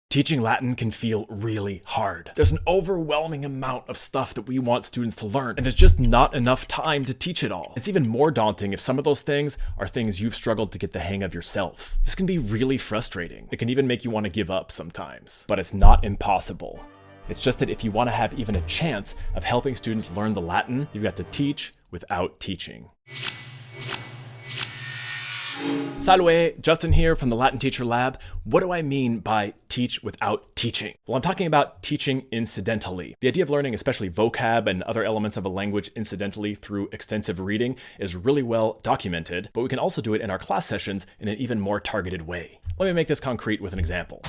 Teaching Latin can feel really hard. There's an overwhelming amount of stuff that we want students to learn, and there's just not enough time to teach it all. It's even more daunting if some of those things are things you've struggled to get the hang of yourself. This can be really frustrating. It can even make you want to give up sometimes, but it's not impossible. It's just that if you want to have even a chance of helping students learn the Latin, you've got to teach without teaching. Salve, Justin here from the Latin Teacher Lab. What do I mean by teach without teaching? Well, I'm talking about teaching incidentally. The idea of learning especially vocab and other elements of a language incidentally through extensive reading is really well documented, but we can also do it in our class sessions in an even more targeted way. Let me make this concrete with an example.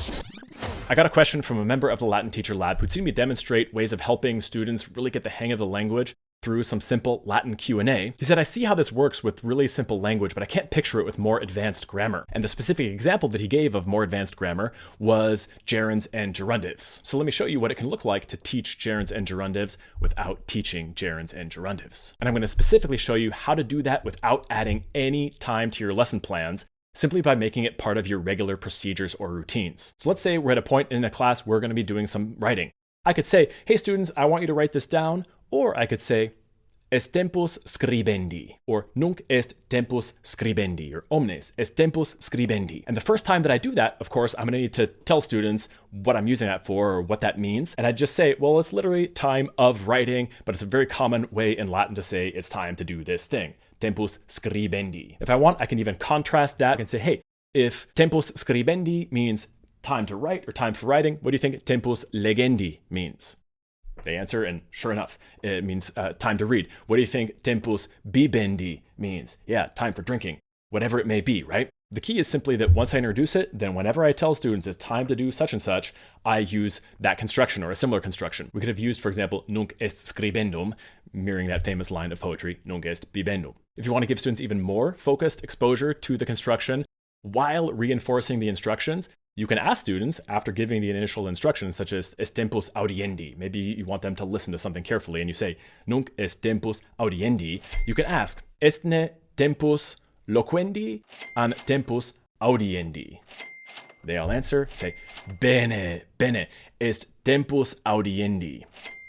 I got a question from a member of the Latin Teacher Lab who'd seen me demonstrate ways of helping students really get the hang of the language through some simple Latin Q&A. He said, I see how this works with really simple language, but I can't picture it with more advanced grammar. And the specific example that he gave of more advanced grammar was gerunds and gerundives. So let me show you what it can look like to teach gerunds and gerundives without teaching gerunds and gerundives. And I'm going to specifically show you how to do that without adding any time to your lesson plans, simply by making it part of your regular procedures or routines. So let's say we're at a point in a class where we're going to be doing some writing. I could say, hey students, I want you to write this down. Or I could say, est tempus scribendi, or nunc est tempus scribendi, or omnes est tempus scribendi. And the first time that I do that, of course, I'm going to need to tell students what I'm using that for or what that means. And I just say, well, it's literally time of writing, but it's a very common way in Latin to say it's time to do this thing, tempus scribendi. If I want, I can even contrast that and say, hey, if tempus scribendi means time to write or time for writing, what do you think tempus legendi means? They answer, and sure enough, it means time to read. What do you think tempus bibendi means? Yeah, time for drinking, whatever it may be, right? The key is simply that once I introduce it, then whenever I tell students it's time to do such and such, I use that construction or a similar construction. We could have used, for example, nunc est scribendum, mirroring that famous line of poetry, nunc est bibendum. If you want to give students even more focused exposure to the construction while reinforcing the instructions, you can ask students, after giving the initial instructions, such as est tempus audiendi, maybe you want them to listen to something carefully, and you say, nunc est tempus audiendi, you can ask, estne tempus loquendi an tempus audiendi? They all answer, say, bene, bene, est tempus audiendi.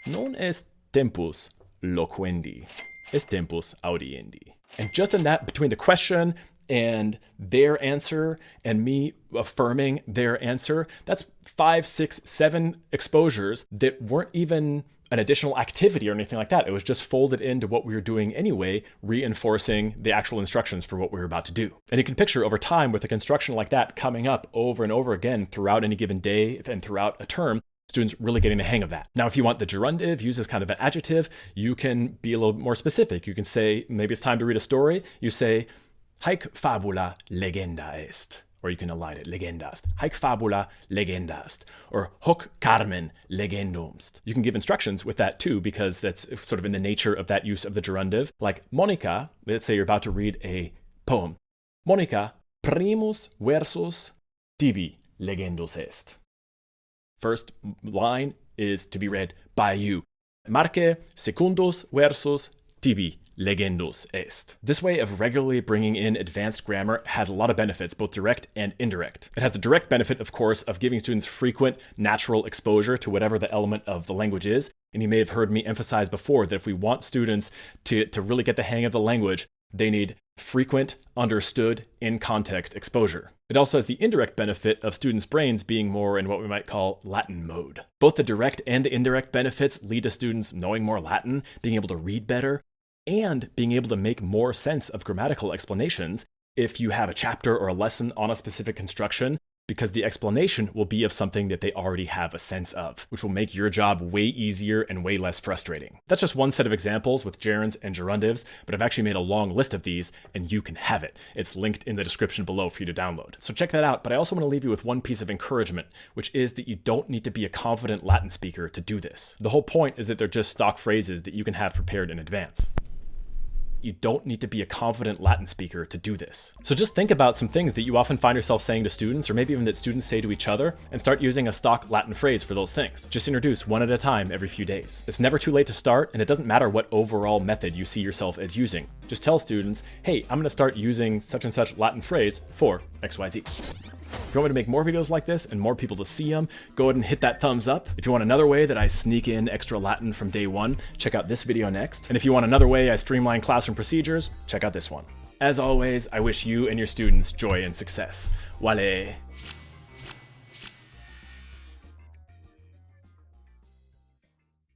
Non est tempus loquendi, est tempus audiendi. And just in that, between the question and their answer and me affirming their answer, that's 5, 6, 7 exposures that weren't even an additional activity or anything like that. It was just folded into what we were doing anyway, reinforcing the actual instructions for what we were about to do. And you can picture over time with a construction like that coming up over and over again throughout any given day and throughout a term, students really getting the hang of that. Now, if you want the gerundive used as kind of an adjective, you can be a little more specific. You can say, maybe it's time to read a story. You say, haec fabula legenda est. Or you can elide it, legendast. Haec fabula legendast. Or hoc carmen legendumst. You can give instructions with that too, because that's sort of in the nature of that use of the gerundive. Like Monica, let's say you're about to read a poem. Monica, primus versus tibi legendus est. First line is to be read by you. Marce secundus versus tibi legendus est. This way of regularly bringing in advanced grammar has a lot of benefits, both direct and indirect. It has the direct benefit, of course, of giving students frequent, natural exposure to whatever the element of the language is. And you may have heard me emphasize before that if we want students to really get the hang of the language, they need frequent, understood, in-context exposure. It also has the indirect benefit of students' brains being more in what we might call Latin mode. Both the direct and the indirect benefits lead to students knowing more Latin, being able to read better, and being able to make more sense of grammatical explanations if you have a chapter or a lesson on a specific construction, because the explanation will be of something that they already have a sense of, which will make your job way easier and way less frustrating. That's just one set of examples with gerunds and gerundives, but I've actually made a long list of these, and you can have it. It's linked in the description below for you to download. So check that out, but I also want to leave you with one piece of encouragement, which is that you don't need to be a confident Latin speaker to do this. The whole point is that they're just stock phrases that you can have prepared in advance. You don't need to be a confident Latin speaker to do this. So just think about some things that you often find yourself saying to students, or maybe even that students say to each other, and start using a stock Latin phrase for those things. Just introduce one at a time every few days. It's never too late to start, and it doesn't matter what overall method you see yourself as using. Just tell students, hey, I'm gonna start using such and such Latin phrase for XYZ. If you want me to make more videos like this and more people to see them, go ahead and hit that thumbs up. If you want another way that I sneak in extra Latin from day one, check out this video next. And if you want another way I streamline classroom procedures, check out this one. As always, I wish you and your students joy and success. Wale.